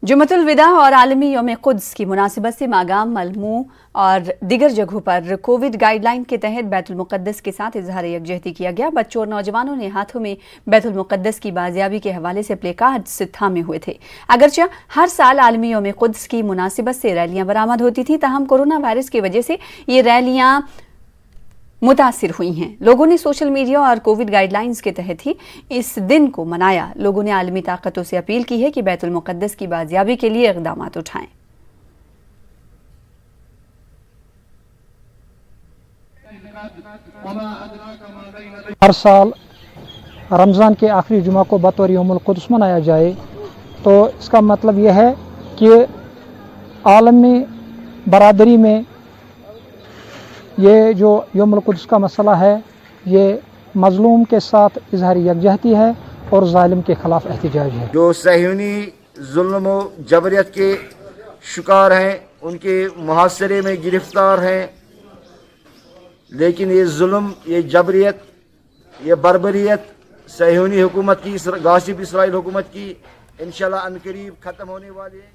जुम्मतुल विदा और आलमी यौम कुद्स की मुनासिबत से मागाम, मलमू और दिगर जगहों पर कोविड गाइडलाइन के तहत बैतुल मुक़द्दस के साथ इजहार यकजहती किया गया। बच्चों और नौजवानों ने हाथों में बैतुल मुक़द्दस की बाजियाबी के हवाले से प्ले कार्ड्स थामे हुए थे। अगरचे हर साल आलमी यौम कुद्स की मुनासिबत से रैलियाँ बरामद होती थी, ताहम कोरोना वायरस की वजह से ये रैलियाँ मुतासिर हुई हैं। लोगों ने सोशल मीडिया और कोविड गाइडलाइंस के तहत ही इस दिन को मनाया। लोगों ने आलमी ताकतों से अपील की है कि बैतुल मुक़द्दस की बाजियाबी के लिए इक़दामात उठाएं। हर साल रमज़ान के आखिरी जुमा को बतौर यौमुल कुद्स मनाया जाए, तो इसका मतलब यह है कि आलमी बरादरी में ये जो यौमुल कुद्स का मसला है, ये मज़लूम के साथ इज़हार यकजहती है और ज़ालिम के ख़िलाफ़ एहतिजाज है। जो सहयूनी जुल्म व जबरियत के शिकार हैं, उनके मुहासरे में गिरफ्तार हैं, लेकिन ये जुल्म, ये जबरियत, ये बर्बरियत सहयूनी हुकूमत की, गासिब इसराइल हुकूमत की इंशाअल्लाह अनकरीब ख़त्म होने वाली है।